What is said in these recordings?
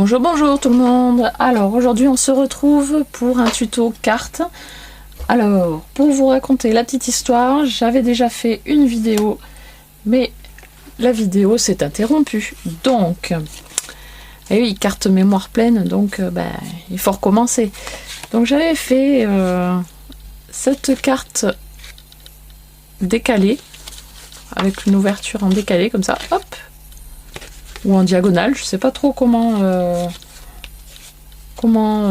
Bonjour, bonjour tout le monde. Alors aujourd'hui on se retrouve pour un tuto carte. Alors pour vous raconter la petite histoire, j'avais déjà fait une vidéo, mais la vidéo s'est interrompue. Donc, et oui, carte mémoire pleine, donc il faut recommencer. Donc j'avais fait cette carte décalée, avec une ouverture en décalé comme ça, hop, ou en diagonale, je sais pas trop comment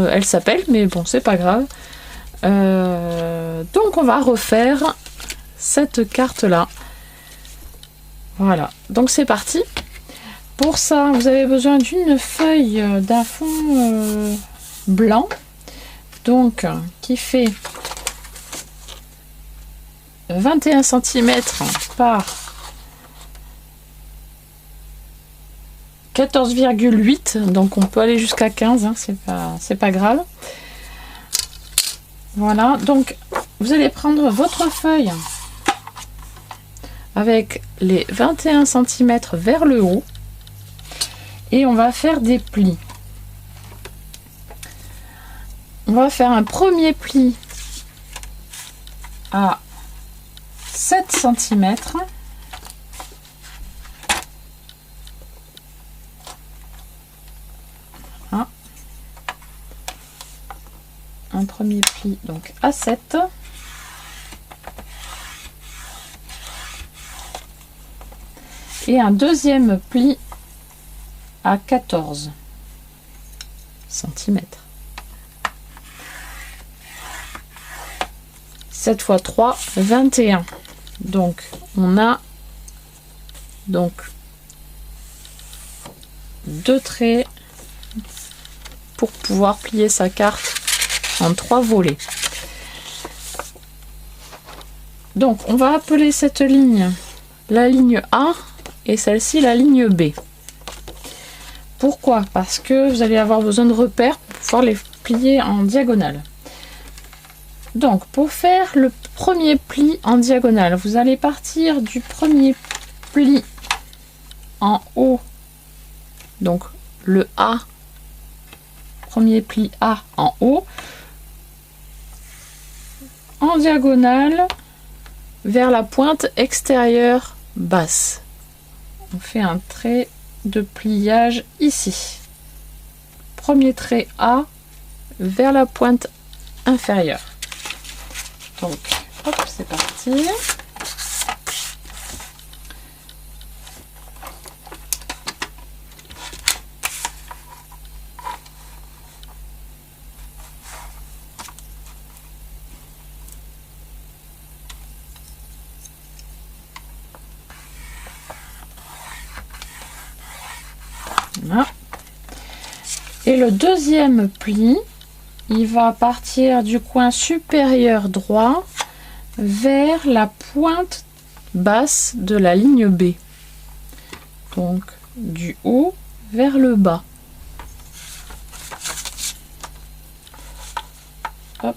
elle s'appelle, mais bon, c'est pas grave. Donc on va refaire cette carte là. Voilà, donc c'est parti. Pour ça, vous avez besoin d'une feuille d'un fond blanc, donc qui fait 21 cm par 14,8, donc on peut aller jusqu'à 15, hein, c'est pas grave. Voilà, donc vous allez prendre votre feuille avec les 21 cm vers le haut et on va faire des plis. On va faire un premier pli à 7 cm. Un premier pli donc à 7 et un deuxième pli à 14 cm. 7 x 3, 21. Donc on a donc 2 traits pour pouvoir plier sa carte en 3 volets. Donc on va appeler cette ligne la ligne A et celle-ci la ligne B. Pourquoi? Parce que vous allez avoir besoin de repères pour pouvoir les plier en diagonale. Donc pour faire le premier pli en diagonale, vous allez partir du premier pli en haut, donc le A, premier pli A en haut, en diagonale vers la pointe extérieure basse. On fait un trait de pliage ici. Premier trait A vers la pointe inférieure. Donc, hop, c'est parti. Voilà. Et le deuxième pli, il va partir du coin supérieur droit vers la pointe basse de la ligne B. Donc du haut vers le bas. Hop.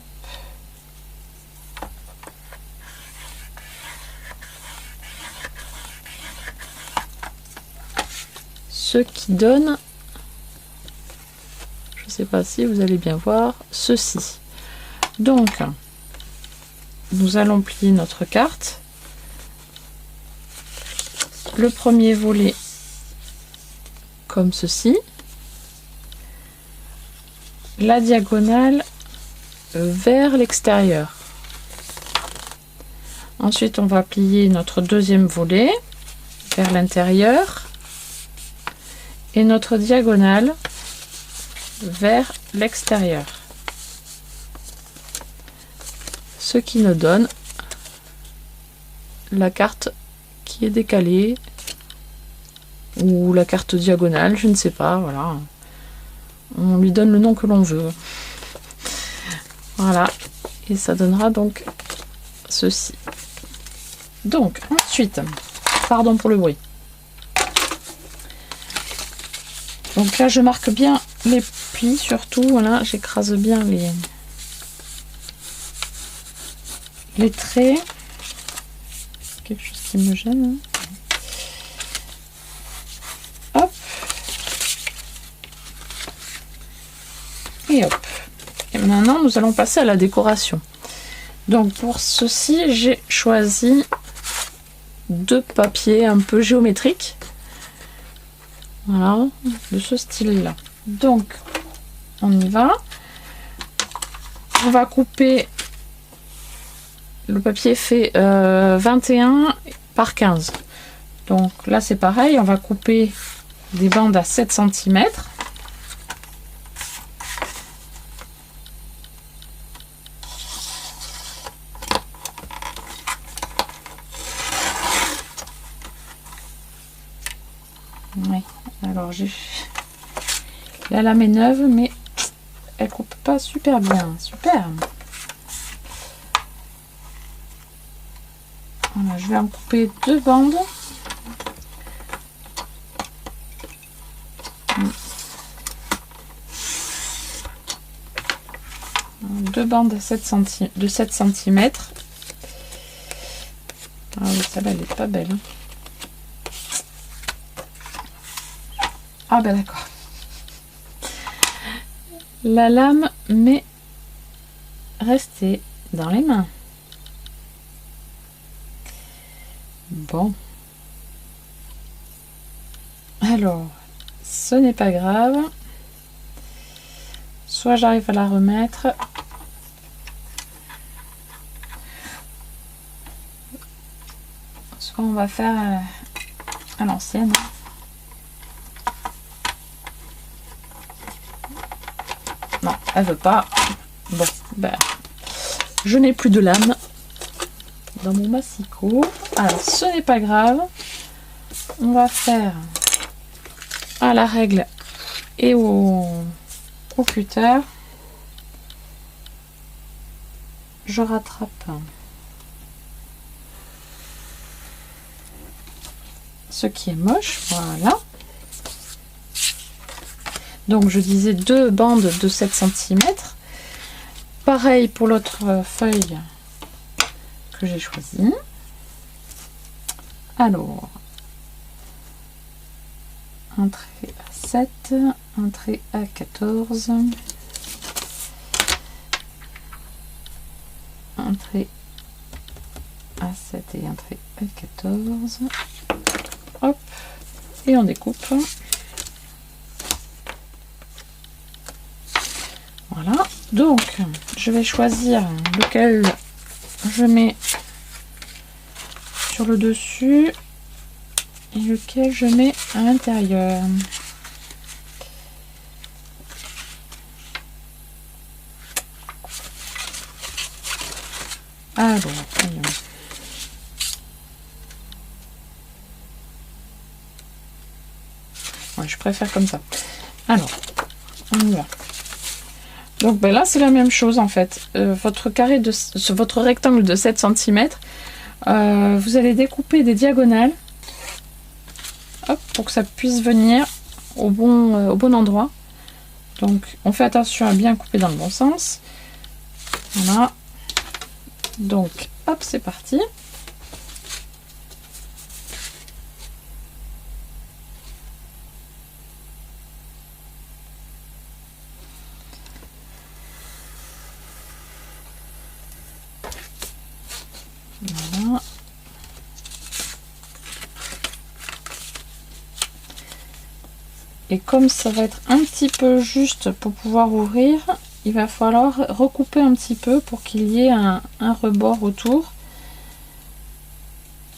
Ce qui donne, je ne sais pas si vous allez bien voir, ceci. Donc, nous allons plier notre carte. Le premier volet comme ceci. La diagonale vers l'extérieur. Ensuite, on va plier notre deuxième volet vers l'intérieur. Et notre diagonale vers l'extérieur. Ce qui nous donne la carte qui est décalée ou la carte diagonale, je ne sais pas, voilà. On lui donne le nom que l'on veut. Voilà, et ça donnera donc ceci. Donc ensuite, pardon pour le bruit. Donc là, je marque bien les plis, surtout, voilà, j'écrase bien les traits. Quelque chose qui me gêne. Hop. Et hop. Et maintenant, nous allons passer à la décoration. Donc pour ceci, j'ai choisi 2 papiers un peu géométriques. Voilà, de ce style-là. Donc, on y va. On va couper. Le papier fait 21 par 15. Donc là, c'est pareil. On va couper des bandes à 7 cm. Oui, alors la lame est neuve, mais elle coupe pas super bien. Super. Voilà, je vais en couper 2 bandes. Deux bandes à 7 cm, de 7 cm. Ah oui, celle-là, elle est pas belle. Hein. Ah ben d'accord. La lame m'est restée dans les mains. Bon. Alors, ce n'est pas grave. Soit j'arrive à la remettre. Soit on va faire à l'ancienne. Non, elle veut pas. Bon, ben, je n'ai plus de lame dans mon massicot. Alors, ce n'est pas grave. On va faire à la règle et au cutter. Je rattrape ce qui est moche. Voilà. Donc je disais 2 bandes de 7 cm. Pareil pour l'autre feuille que j'ai choisie. Alors, un trait à 7, un trait à 14, un trait à 7 et un trait à 14. Hop, et on découpe. Voilà, donc je vais choisir lequel je mets sur le dessus et lequel je mets à l'intérieur. Alors, voyons. Ouais, je préfère comme ça. Alors, on y va. Donc ben là c'est la même chose en fait. Votre rectangle de 7 cm, vous allez découper des diagonales, hop, pour que ça puisse venir au bon endroit. Donc on fait attention à bien couper dans le bon sens. Voilà. Donc hop, c'est parti. Voilà. Et comme ça va être un petit peu juste pour pouvoir ouvrir, il va falloir recouper un petit peu pour qu'il y ait un rebord autour.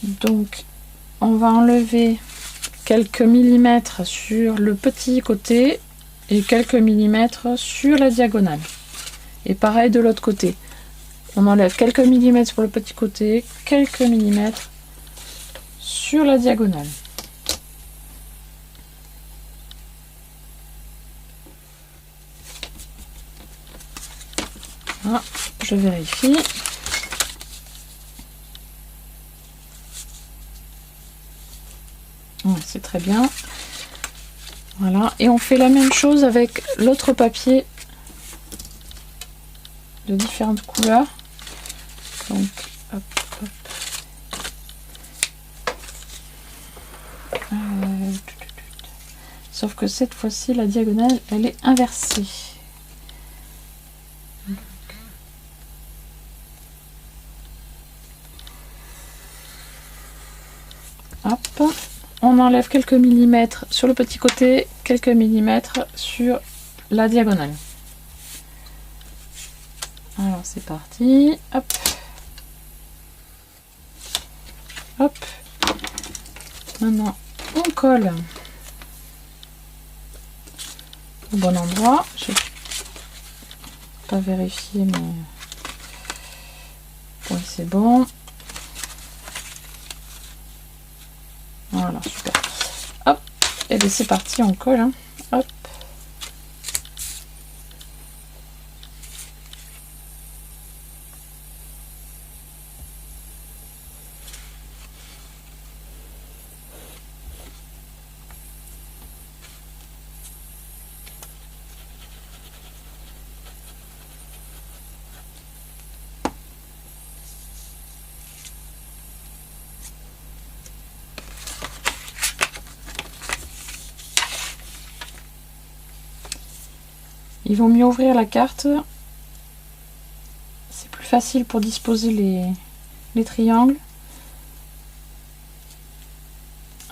Donc on va enlever quelques millimètres sur le petit côté et quelques millimètres sur la diagonale. Et pareil de l'autre côté. On enlève quelques millimètres pour le petit côté, quelques millimètres sur la diagonale. Ah, je vérifie. Ouais, c'est très bien. Voilà, et on fait la même chose avec l'autre papier de différentes couleurs. Donc, hop, hop. Sauf que cette fois-ci, la diagonale, elle est inversée. Hop, on enlève quelques millimètres sur le petit côté, quelques millimètres sur la diagonale. Alors c'est parti, hop, hop. Maintenant on colle au bon endroit. Je n'ai pas vérifié, mais oui, c'est bon. Voilà, super. Hop, et bien c'est parti, on colle. Hein. Hop. Il vaut mieux ouvrir la carte, c'est plus facile pour disposer les triangles.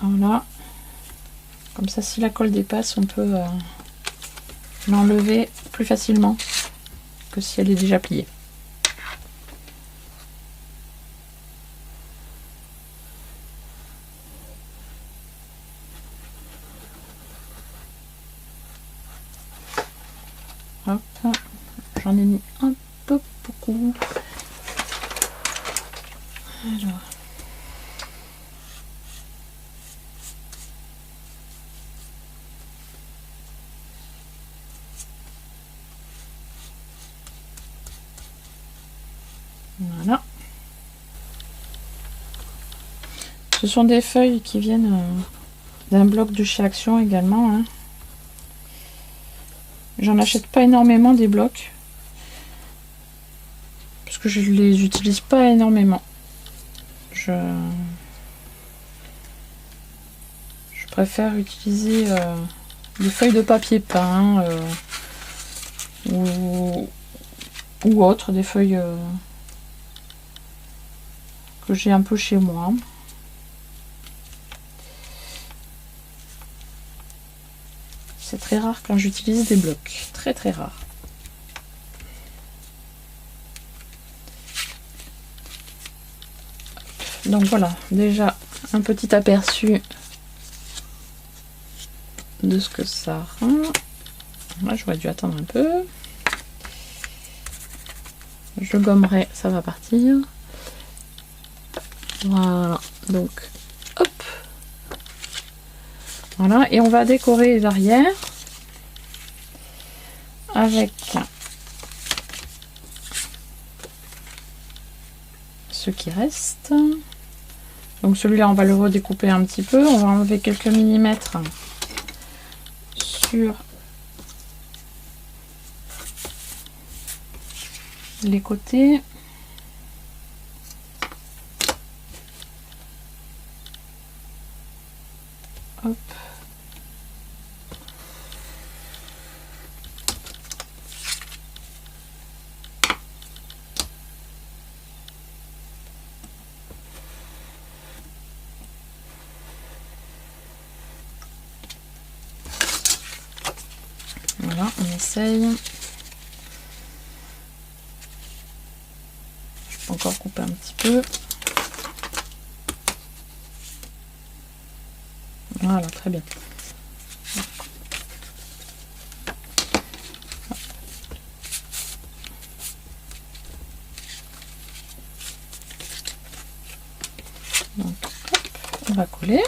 Voilà, comme ça si la colle dépasse, on peut l'enlever plus facilement que si elle est déjà pliée. Hop, j'en ai mis un peu beaucoup. Alors. Voilà. Ce sont des feuilles qui viennent d'un bloc de chez Action également. Hein. J'en achète pas énormément des blocs parce que je les utilise pas énormément. Je préfère utiliser des feuilles de papier peint ou autre, des feuilles que j'ai un peu chez moi. C'est très rare quand j'utilise des blocs, très très rare. Donc voilà, déjà un petit aperçu de ce que ça rend. Là j'aurais dû attendre un peu. Je gommerai, ça va partir. Voilà, donc hop. Voilà, et on va décorer les arrières avec ce qui reste. Donc celui-là, on va le redécouper un petit peu. On va enlever quelques millimètres sur les côtés. Hop. Voilà, on essaye. Je peux encore couper un petit peu. Voilà, très bien. Donc, hop, on va coller.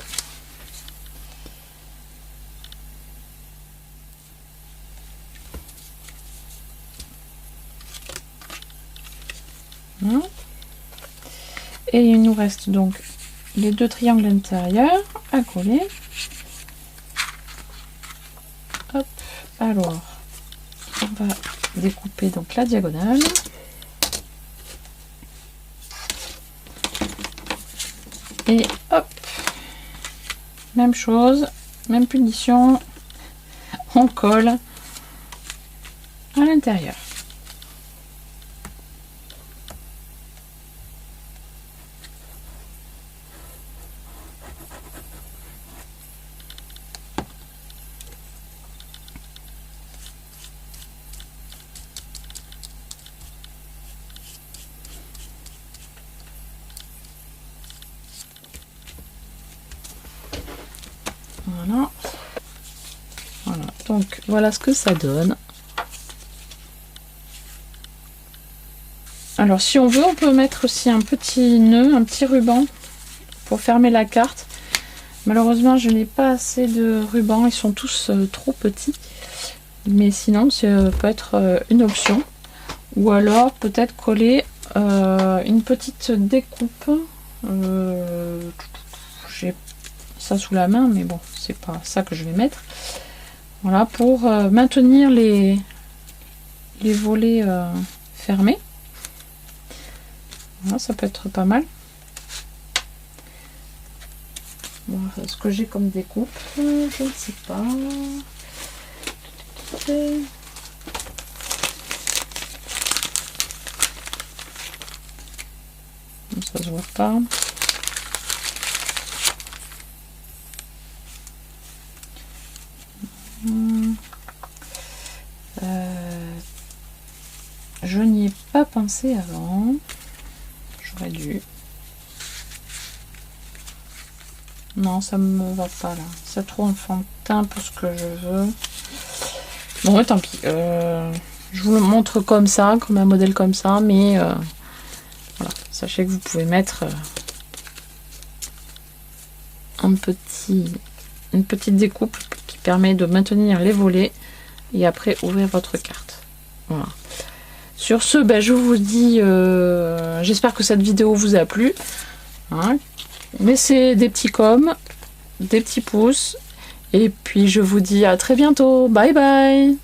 Voilà. Et il nous reste donc les deux triangles intérieurs à coller. Hop, alors on va découper donc la diagonale. Et hop, même chose, même punition, on colle à l'intérieur. Voilà. Voilà, donc voilà ce que ça donne. Alors si on veut, on peut mettre aussi un petit nœud, un petit ruban pour fermer la carte. Malheureusement, je n'ai pas assez de rubans, ils sont tous trop petits. Mais sinon, ça peut être une option. Ou alors peut-être coller une petite découpe. J'ai ça sous la main, mais bon, c'est pas ça que je vais mettre. Voilà, pour maintenir les volets fermés. Voilà, ça peut être pas mal. Voilà, ce que j'ai comme découpe, je ne sais pas. Ça se voit pas. Je n'y ai pas pensé avant. J'aurais dû. Non, ça me va pas là. C'est trop enfantin pour ce que je veux. Bon, tant pis. Je vous le montre comme ça, comme un modèle comme ça, mais voilà. Sachez que vous pouvez mettre une petite découpe qui permet de maintenir les volets et après ouvrir votre carte. Voilà. Sur ce, ben, je vous dis, j'espère que cette vidéo vous a plu. Hein. Laissez des petits coms, des petits pouces, et puis je vous dis à très bientôt. Bye bye!